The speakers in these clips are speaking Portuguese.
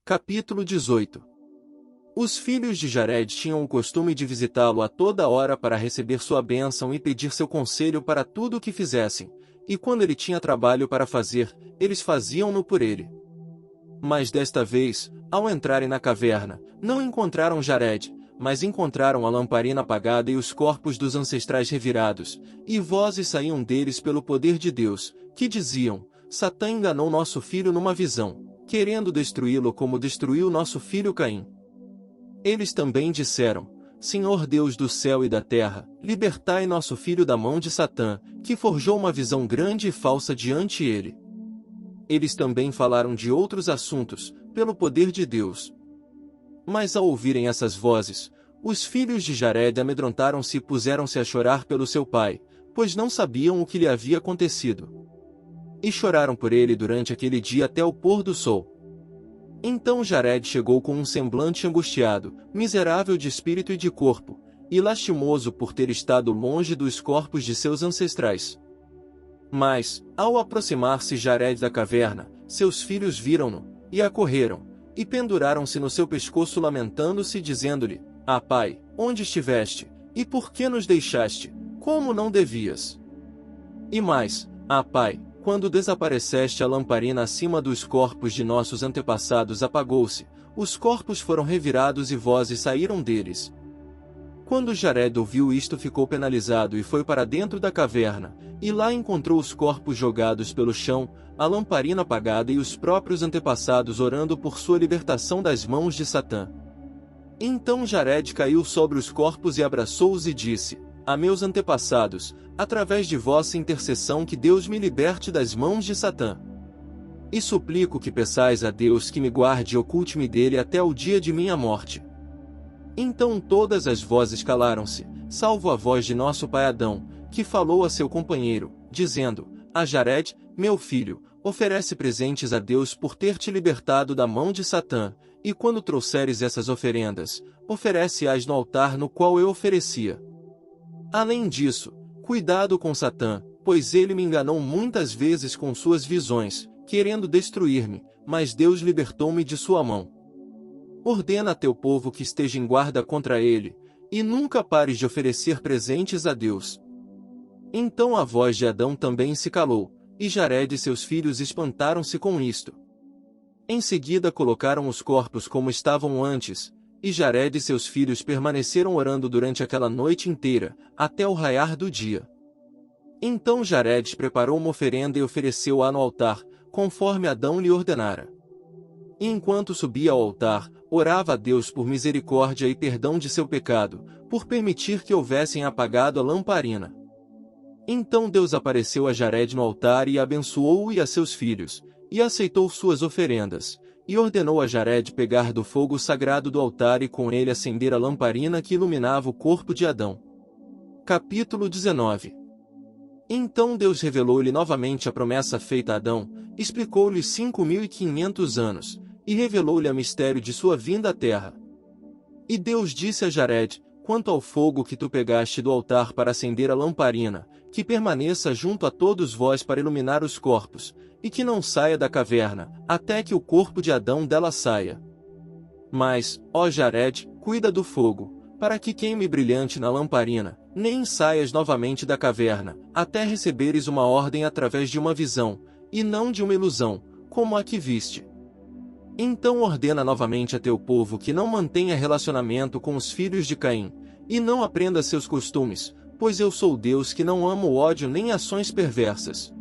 Capítulo 18. Os filhos de Jared tinham o costume de visitá-lo a toda hora para receber sua bênção e pedir seu conselho para tudo o que fizessem, e quando ele tinha trabalho para fazer, eles faziam-no por ele. Mas desta vez, ao entrarem na caverna, não encontraram Jared, mas encontraram a lamparina apagada e os corpos dos ancestrais revirados, e vozes saíam deles pelo poder de Deus, que diziam: Satã enganou nosso filho numa visão, querendo destruí-lo como destruiu nosso filho Caim. Eles também disseram: Senhor Deus do céu e da terra, libertai nosso filho da mão de Satã, que forjou uma visão grande e falsa diante ele. Eles também falaram de outros assuntos, pelo poder de Deus. Mas ao ouvirem essas vozes, os filhos de Jared amedrontaram-se e puseram-se a chorar pelo seu pai, pois não sabiam o que lhe havia acontecido. E choraram por ele durante aquele dia até o pôr do sol. Então Jared chegou com um semblante angustiado, miserável de espírito e de corpo, e lastimoso por ter estado longe dos corpos de seus ancestrais. Mas, ao aproximar-se Jared da caverna, seus filhos viram-no, e acorreram, e penduraram-se no seu pescoço lamentando-se, dizendo-lhe: Ah, pai, onde estiveste? E por que nos deixaste? Como não devias? E mais: Ah, pai, quando desapareceste a lamparina acima dos corpos de nossos antepassados apagou-se, os corpos foram revirados e vozes saíram deles. Quando Jared ouviu isto ficou penalizado e foi para dentro da caverna, e lá encontrou os corpos jogados pelo chão, a lamparina apagada e os próprios antepassados orando por sua libertação das mãos de Satã. Então Jared caiu sobre os corpos e abraçou-os e disse: A meus antepassados, através de vossa intercessão que Deus me liberte das mãos de Satã. E suplico que peçais a Deus que me guarde e oculte-me dele até o dia de minha morte. Então todas as vozes calaram-se, salvo a voz de nosso pai Adão, que falou a seu companheiro, dizendo: A Jared, meu filho, oferece presentes a Deus por ter te libertado da mão de Satã, e quando trouxeres essas oferendas, oferece-as no altar no qual eu oferecia. Além disso, cuidado com Satã, pois ele me enganou muitas vezes com suas visões, querendo destruir-me, mas Deus libertou-me de sua mão. Ordena a teu povo que esteja em guarda contra ele, e nunca pares de oferecer presentes a Deus. Então a voz de Adão também se calou, e Jared e seus filhos espantaram-se com isto. Em seguida colocaram os corpos como estavam antes, e Jared e seus filhos permaneceram orando durante aquela noite inteira, até o raiar do dia. Então Jared preparou uma oferenda e ofereceu-a no altar, conforme Adão lhe ordenara. E enquanto subia ao altar, orava a Deus por misericórdia e perdão de seu pecado, por permitir que houvessem apagado a lamparina. Então Deus apareceu a Jared no altar e abençoou-o e a seus filhos, e aceitou suas oferendas, e ordenou a Jared pegar do fogo sagrado do altar e com ele acender a lamparina que iluminava o corpo de Adão. Capítulo 19. Então Deus revelou-lhe novamente a promessa feita a Adão, explicou-lhe 5.500 anos, e revelou-lhe a mistério de sua vinda à terra. E Deus disse a Jared: Quanto ao fogo que tu pegaste do altar para acender a lamparina, que permaneça junto a todos vós para iluminar os corpos, e que não saia da caverna, até que o corpo de Adão dela saia. Mas, ó Jared, cuida do fogo, para que queime brilhante na lamparina, nem saias novamente da caverna, até receberes uma ordem através de uma visão, e não de uma ilusão, como a que viste. Então ordena novamente a teu povo que não mantenha relacionamento com os filhos de Caim, e não aprenda seus costumes, pois eu sou Deus que não amo o ódio nem ações perversas.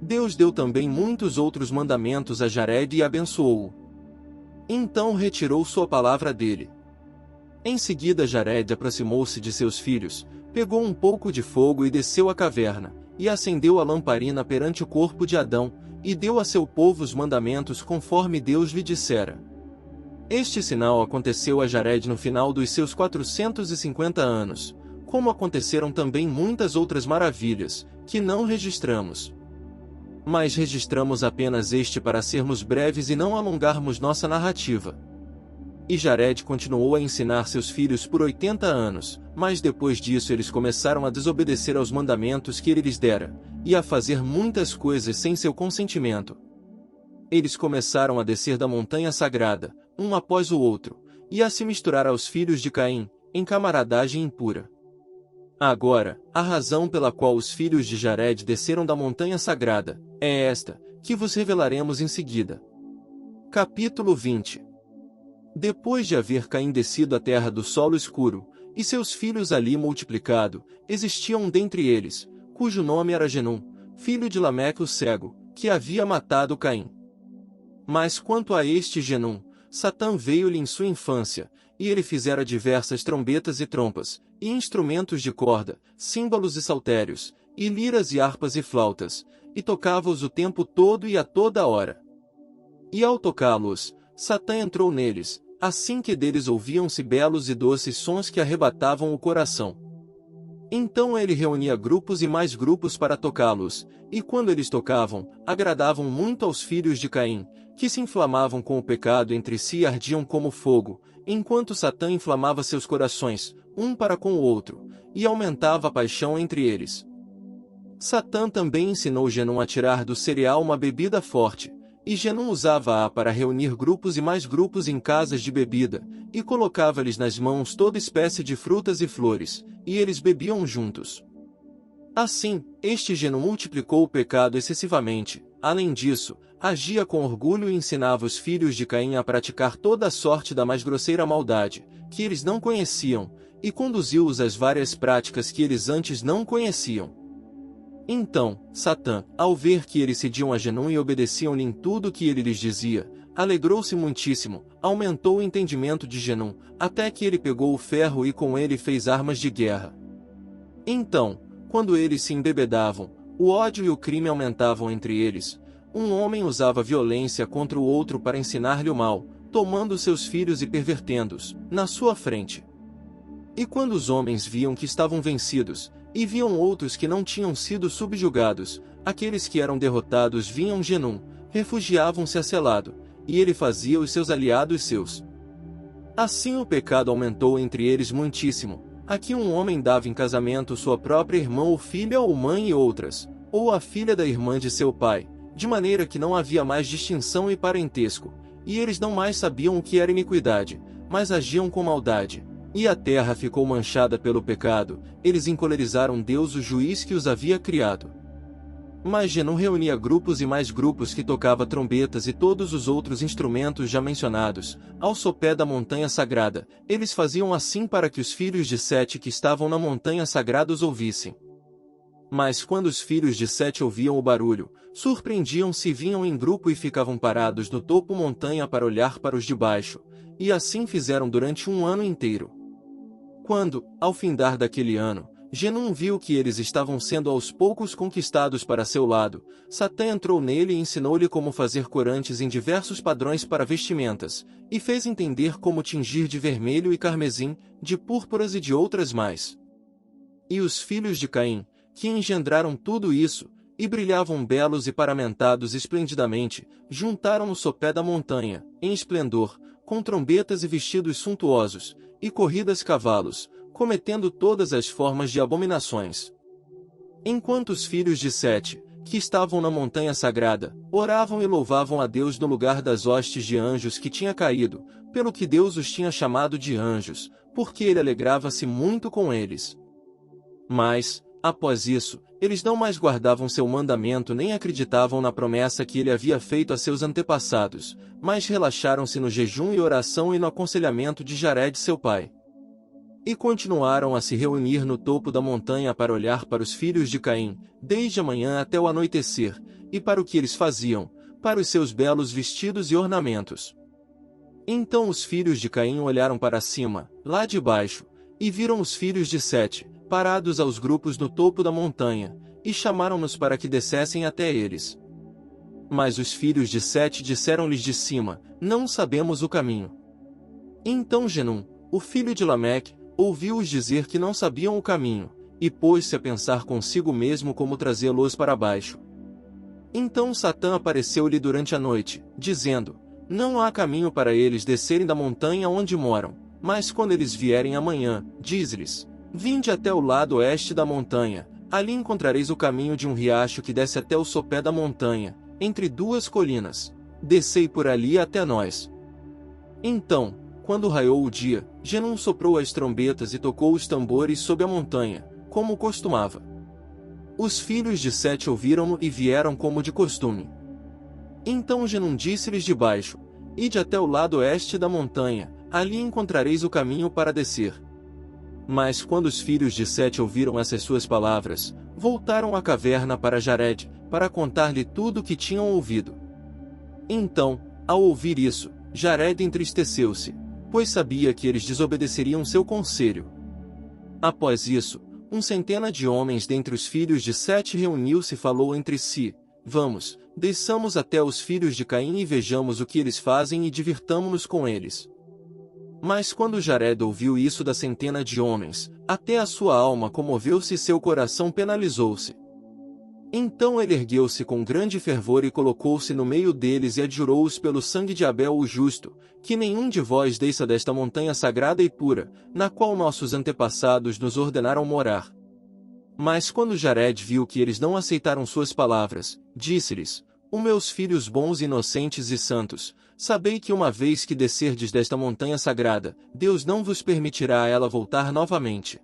Deus deu também muitos outros mandamentos a Jared e abençoou-o. Então retirou sua palavra dele. Em seguida Jared aproximou-se de seus filhos, pegou um pouco de fogo e desceu à caverna, e acendeu a lamparina perante o corpo de Adão, e deu a seu povo os mandamentos conforme Deus lhe dissera. Este sinal aconteceu a Jared no final dos seus 450 anos, como aconteceram também muitas outras maravilhas, que não registramos. Mas registramos apenas este para sermos breves e não alongarmos nossa narrativa. E Jared continuou a ensinar seus filhos por 80 anos, mas depois disso eles começaram a desobedecer aos mandamentos que ele lhes dera, e a fazer muitas coisas sem seu consentimento. Eles começaram a descer da montanha sagrada, um após o outro, e a se misturar aos filhos de Caim, em camaradagem impura. Agora, a razão pela qual os filhos de Jared desceram da montanha sagrada, é esta, que vos revelaremos em seguida. Capítulo 20. Depois de haver Caim descido à terra do solo escuro, e seus filhos ali multiplicado, existia um dentre eles, cujo nome era Genum, filho de Lameque o cego, que havia matado Caim. Mas quanto a este Genum, Satã veio-lhe em sua infância, e ele fizera diversas trombetas e trompas, e instrumentos de corda, símbolos e saltérios, e liras e harpas e flautas, e tocava-os o tempo todo e a toda hora. E ao tocá-los, Satã entrou neles, assim que deles ouviam-se belos e doces sons que arrebatavam o coração. Então ele reunia grupos e mais grupos para tocá-los, e quando eles tocavam, agradavam muito aos filhos de Caim, que se inflamavam com o pecado entre si e ardiam como fogo, enquanto Satã inflamava seus corações, um para com o outro, e aumentava a paixão entre eles. Satã também ensinou Genum a tirar do cereal uma bebida forte, e Genum usava-a para reunir grupos e mais grupos em casas de bebida, e colocava-lhes nas mãos toda espécie de frutas e flores, e eles bebiam juntos. Assim, este Genum multiplicou o pecado excessivamente. Além disso, agia com orgulho e ensinava os filhos de Caim a praticar toda a sorte da mais grosseira maldade, que eles não conheciam, e conduziu-os às várias práticas que eles antes não conheciam. Então, Satã, ao ver que eles cediam a Genum e obedeciam-lhe em tudo o que ele lhes dizia, alegrou-se muitíssimo, aumentou o entendimento de Genum, até que ele pegou o ferro e com ele fez armas de guerra. Então, quando eles se embebedavam, o ódio e o crime aumentavam entre eles. Um homem usava violência contra o outro para ensinar-lhe o mal, tomando seus filhos e pervertendo-os, na sua frente. E quando os homens viam que estavam vencidos, e viam outros que não tinham sido subjugados, aqueles que eram derrotados vinham Genum, refugiavam-se a seu lado, e ele fazia os seus aliados seus. Assim o pecado aumentou entre eles muitíssimo. Aqui um homem dava em casamento sua própria irmã ou filha ou mãe e outras, ou a filha da irmã de seu pai, de maneira que não havia mais distinção e parentesco, e eles não mais sabiam o que era iniquidade, mas agiam com maldade. E a terra ficou manchada pelo pecado, eles encolerizaram Deus o juiz que os havia criado. Mas Genum reunia grupos e mais grupos que tocava trombetas e todos os outros instrumentos já mencionados, ao sopé da montanha sagrada. Eles faziam assim para que os filhos de Sete que estavam na montanha sagrada os ouvissem. Mas quando os filhos de Sete ouviam o barulho, surpreendiam-se e vinham em grupo e ficavam parados no topo montanha para olhar para os de baixo, e assim fizeram durante um ano inteiro. Quando, ao findar daquele ano, Genum viu que eles estavam sendo aos poucos conquistados para seu lado, Satã entrou nele e ensinou-lhe como fazer corantes em diversos padrões para vestimentas, e fez entender como tingir de vermelho e carmesim, de púrpuras e de outras mais. E os filhos de Caim, que engendraram tudo isso, e brilhavam belos e paramentados esplendidamente, juntaram no sopé da montanha, em esplendor, com trombetas e vestidos suntuosos, e corridas cavalos, cometendo todas as formas de abominações. Enquanto os filhos de Sete, que estavam na montanha sagrada, oravam e louvavam a Deus no lugar das hostes de anjos que tinha caído, pelo que Deus os tinha chamado de anjos, porque ele alegrava-se muito com eles. Mas, após isso, eles não mais guardavam seu mandamento nem acreditavam na promessa que ele havia feito a seus antepassados, mas relaxaram-se no jejum e oração e no aconselhamento de Jared seu pai. E continuaram a se reunir no topo da montanha para olhar para os filhos de Caim, desde a manhã até o anoitecer, e para o que eles faziam, para os seus belos vestidos e ornamentos. Então os filhos de Caim olharam para cima, lá de baixo, e viram os filhos de Sete, parados aos grupos no topo da montanha, e chamaram-nos para que descessem até eles. Mas os filhos de Sete disseram-lhes de cima, não sabemos o caminho. Então Genum, o filho de Lameque, ouviu-os dizer que não sabiam o caminho, e pôs-se a pensar consigo mesmo como trazê-los para baixo. Então Satã apareceu-lhe durante a noite, dizendo, não há caminho para eles descerem da montanha onde moram, mas quando eles vierem amanhã, diz-lhes, vinde até o lado oeste da montanha, ali encontrareis o caminho de um riacho que desce até o sopé da montanha, entre duas colinas. descei por ali até nós. Então, quando raiou o dia, Genum soprou as trombetas e tocou os tambores sob a montanha, como costumava. Os filhos de Sete ouviram-no e vieram como de costume. Então Genum disse-lhes de baixo: Ide até o lado oeste da montanha, ali encontrareis o caminho para descer. Mas quando os filhos de Sete ouviram essas suas palavras, voltaram à caverna para Jared, para contar-lhe tudo o que tinham ouvido. Então, ao ouvir isso, Jared entristeceu-se, pois sabia que eles desobedeceriam seu conselho. Após isso, centena de homens dentre os filhos de Sete reuniu-se e falou entre si: Vamos, desçamos até os filhos de Caim e vejamos o que eles fazem e divirtamo-nos com eles. Mas quando Jared ouviu isso da centena de homens, até a sua alma comoveu-se e seu coração penalizou-se. Então ele ergueu-se com grande fervor e colocou-se no meio deles e adjurou-os pelo sangue de Abel o justo, que nenhum de vós desça desta montanha sagrada e pura, na qual nossos antepassados nos ordenaram morar. Mas quando Jared viu que eles não aceitaram suas palavras, disse-lhes: Os meus filhos bons, inocentes e santos, sabei que uma vez que descerdes desta montanha sagrada, Deus não vos permitirá a ela voltar novamente.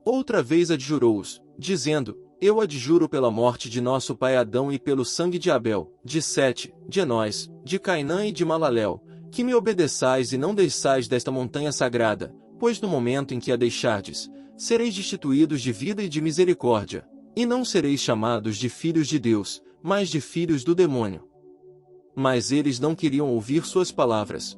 Outra vez adjurou-os, dizendo: Eu adjuro pela morte de nosso pai Adão e pelo sangue de Abel, de Sete, de Enós, de Cainã e de Malalel, que me obedeçais e não desçais desta montanha sagrada, pois no momento em que a deixardes, sereis destituídos de vida e de misericórdia, e não sereis chamados de filhos de Deus, mas de filhos do demônio. Mas eles não queriam ouvir suas palavras.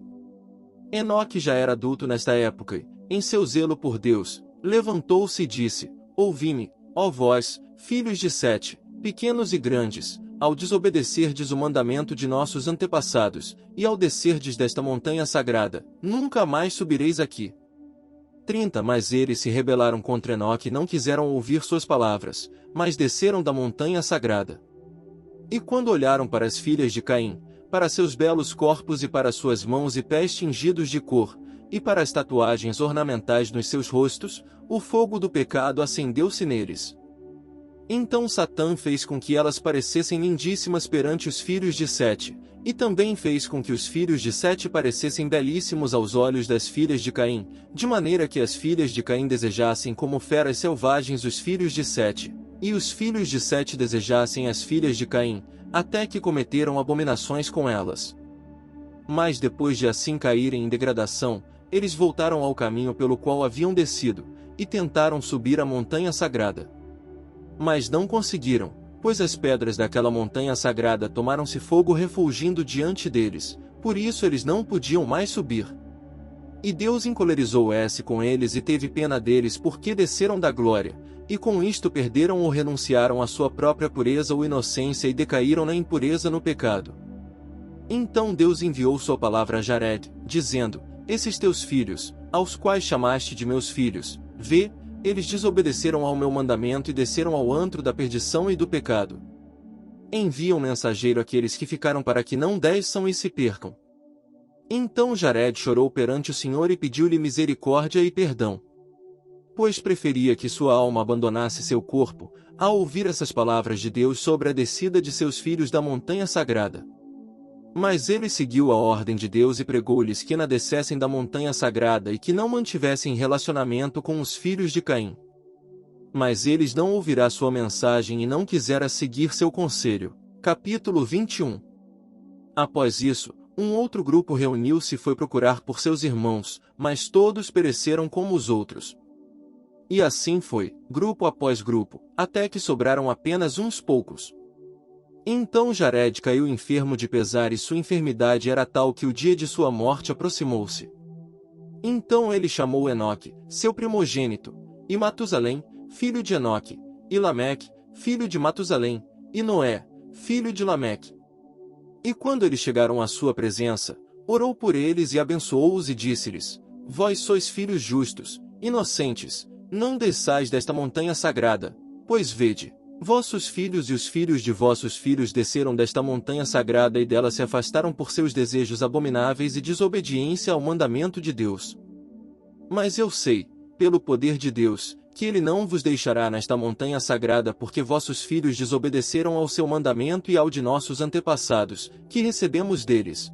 Enoque já era adulto nesta época e, em seu zelo por Deus, levantou-se e disse: Ouvi-me, ó vós, filhos de Sete, pequenos e grandes, ao desobedecerdes o mandamento de nossos antepassados, e ao descerdes desta montanha sagrada, nunca mais subireis aqui. 30 Mas eles se rebelaram contra Enoque e não quiseram ouvir suas palavras, mas desceram da montanha sagrada. E quando olharam para as filhas de Caim, para seus belos corpos e para suas mãos e pés tingidos de cor, e para as tatuagens ornamentais nos seus rostos, o fogo do pecado acendeu-se neles. Então Satã fez com que elas parecessem lindíssimas perante os filhos de Sete, e também fez com que os filhos de Sete parecessem belíssimos aos olhos das filhas de Caim, de maneira que as filhas de Caim desejassem como feras selvagens os filhos de Sete, e os filhos de Sete desejassem as filhas de Caim, até que cometeram abominações com elas. Mas depois de assim caírem em degradação, eles voltaram ao caminho pelo qual haviam descido, e tentaram subir a montanha sagrada. Mas não conseguiram, pois as pedras daquela montanha sagrada tomaram-se fogo refulgindo diante deles, por isso eles não podiam mais subir. E Deus encolerizou-se com eles e teve pena deles porque desceram da glória, e com isto perderam ou renunciaram à sua própria pureza ou inocência e decaíram na impureza no pecado. Então Deus enviou sua palavra a Jared, dizendo: Esses teus filhos, aos quais chamaste de meus filhos, vê, eles desobedeceram ao meu mandamento e desceram ao antro da perdição e do pecado. Envia um mensageiro àqueles que ficaram para que não desçam e se percam. Então Jared chorou perante o Senhor e pediu-lhe misericórdia e perdão, pois preferia que sua alma abandonasse seu corpo, ao ouvir essas palavras de Deus sobre a descida de seus filhos da montanha sagrada. Mas ele seguiu a ordem de Deus e pregou-lhes que não descessem da montanha sagrada e que não mantivessem relacionamento com os filhos de Caim. Mas eles não ouvirá sua mensagem e não quiseram seguir seu conselho. Capítulo 21. Após isso, um outro grupo reuniu-se e foi procurar por seus irmãos, mas todos pereceram como os outros. E assim foi, grupo após grupo, até que sobraram apenas uns poucos. Então Jared caiu enfermo de pesar e sua enfermidade era tal que o dia de sua morte aproximou-se. Então ele chamou Enoque, seu primogênito, e Matusalém, filho de Enoque, e Lameque, filho de Matusalém, e Noé, filho de Lameque. E quando eles chegaram à sua presença, orou por eles e abençoou-os e disse-lhes: Vós sois filhos justos, inocentes, não desçais desta montanha sagrada, pois vede, vossos filhos e os filhos de vossos filhos desceram desta montanha sagrada e dela se afastaram por seus desejos abomináveis e desobediência ao mandamento de Deus. Mas eu sei, pelo poder de Deus, que ele não vos deixará nesta montanha sagrada porque vossos filhos desobedeceram ao seu mandamento e ao de nossos antepassados, que recebemos deles.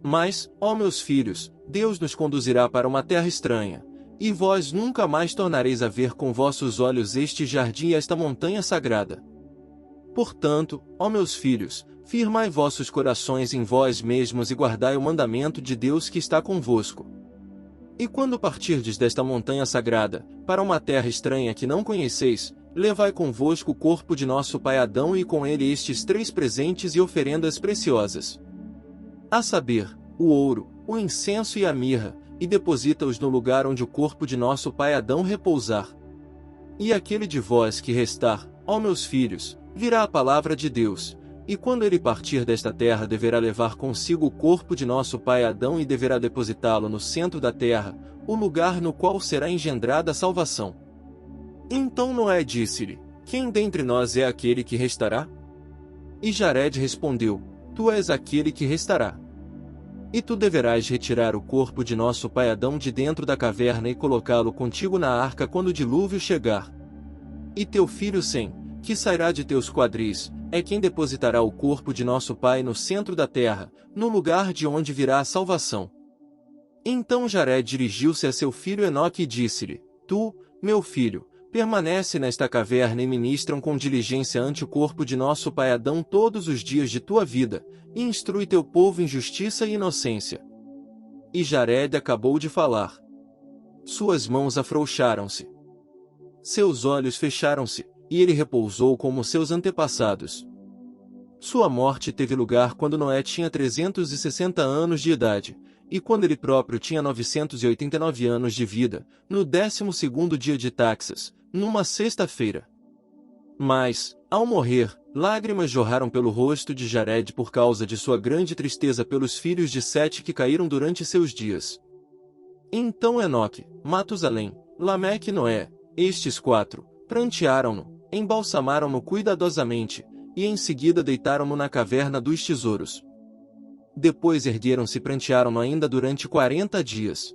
Mas, ó meus filhos, Deus nos conduzirá para uma terra estranha, e vós nunca mais tornareis a ver com vossos olhos este jardim e esta montanha sagrada. Portanto, ó meus filhos, firmai vossos corações em vós mesmos e guardai o mandamento de Deus que está convosco. E quando partirdes desta montanha sagrada, para uma terra estranha que não conheceis, levai convosco o corpo de nosso pai Adão e com ele estes 3 presentes e oferendas preciosas. A saber, o ouro, o incenso e a mirra, e deposita-os no lugar onde o corpo de nosso pai Adão repousar. E aquele de vós que restar, ó meus filhos, virá a palavra de Deus, e quando ele partir desta terra deverá levar consigo o corpo de nosso pai Adão e deverá depositá-lo no centro da terra, o lugar no qual será engendrada a salvação. Então Noé disse-lhe: Quem dentre nós é aquele que restará? E Jared respondeu: Tu és aquele que restará. E tu deverás retirar o corpo de nosso pai Adão de dentro da caverna e colocá-lo contigo na arca quando o dilúvio chegar. E teu filho Sem, que sairá de teus quadris, é quem depositará o corpo de nosso pai no centro da terra, no lugar de onde virá a salvação. Então Jared dirigiu-se a seu filho Enoque e disse-lhe: Tu, meu filho, permanece nesta caverna e ministram com diligência ante o corpo de nosso pai Adão todos os dias de tua vida, e instrui teu povo em justiça e inocência. E Jared acabou de falar. Suas mãos afrouxaram-se. Seus olhos fecharam-se, e ele repousou como seus antepassados. Sua morte teve lugar quando Noé tinha 360 anos de idade, e quando ele próprio tinha 989 anos de vida, no 12º dia de Taxas, numa sexta-feira. Mas, ao morrer, lágrimas jorraram pelo rosto de Jared por causa de sua grande tristeza pelos filhos de Sete que caíram durante seus dias. Então Enoque, Matusalém, Lameque e Noé, estes 4, prantearam-no, embalsamaram-no cuidadosamente, e em seguida deitaram-no na caverna dos tesouros. Depois ergueram-se e prantearam-no ainda durante 40 dias.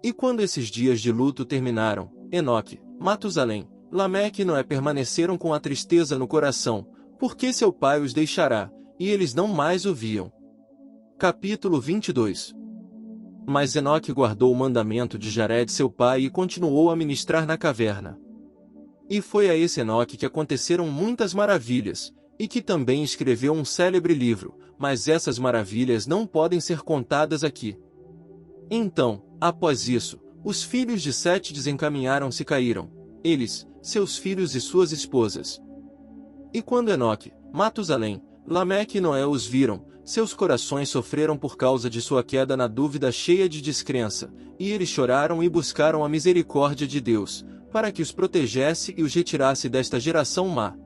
E quando esses dias de luto terminaram, Enoque, Matusalém, Lameque e Noé permaneceram com a tristeza no coração, porque seu pai os deixará, e eles não mais o viam. Capítulo 22. Mas Enoque guardou o mandamento de Jared seu pai e continuou a ministrar na caverna. E foi a esse Enoque que aconteceram muitas maravilhas, e que também escreveu um célebre livro, mas essas maravilhas não podem ser contadas aqui. Então, após isso, os filhos de Sete desencaminharam-se e caíram, eles, seus filhos e suas esposas. E quando Enoque, Matusalém, Lameque e Noé os viram, seus corações sofreram por causa de sua queda na dúvida cheia de descrença, e eles choraram e buscaram a misericórdia de Deus, para que os protegesse e os retirasse desta geração má.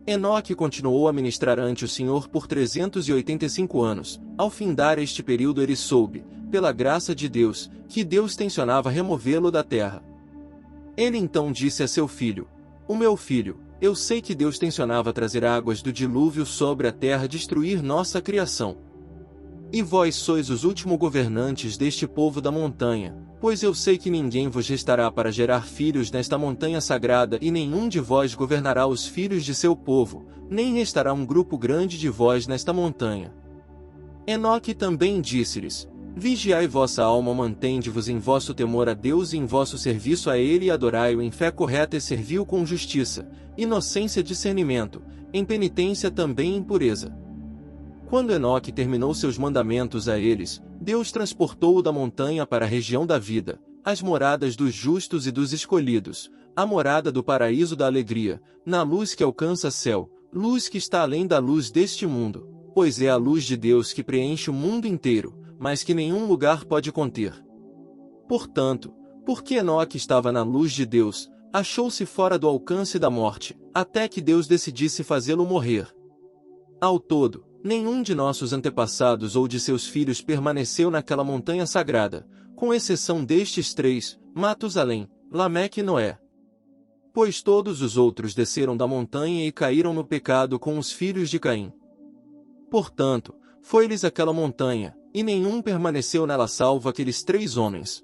Enoque continuou a ministrar ante o Senhor por 385 anos. Ao findar este período ele soube, pela graça de Deus, que Deus tencionava removê-lo da terra. Ele então disse a seu filho: O meu filho, eu sei que Deus tencionava trazer águas do dilúvio sobre a terra e destruir nossa criação. E vós sois os últimos governantes deste povo da montanha, pois eu sei que ninguém vos restará para gerar filhos nesta montanha sagrada e nenhum de vós governará os filhos de seu povo, nem restará um grupo grande de vós nesta montanha. Enoque também disse-lhes: Vigiai vossa alma, mantende-vos em vosso temor a Deus e em vosso serviço a Ele e adorai-o em fé correta e servi-o com justiça, inocência e discernimento, em penitência também em pureza. Quando Enoque terminou seus mandamentos a eles, Deus transportou-o da montanha para a região da vida, as moradas dos justos e dos escolhidos, a morada do paraíso da alegria, na luz que alcança céu, luz que está além da luz deste mundo, pois é a luz de Deus que preenche o mundo inteiro, mas que nenhum lugar pode conter. Portanto, porque Enoque estava na luz de Deus, achou-se fora do alcance da morte, até que Deus decidisse fazê-lo morrer. Ao todo, nenhum de nossos antepassados ou de seus filhos permaneceu naquela montanha sagrada, com exceção destes 3, Matusalém, Lameque e Noé. Pois todos os outros desceram da montanha e caíram no pecado com os filhos de Caim. Portanto, foi-lhes aquela montanha, e nenhum permaneceu nela salvo aqueles 3 homens.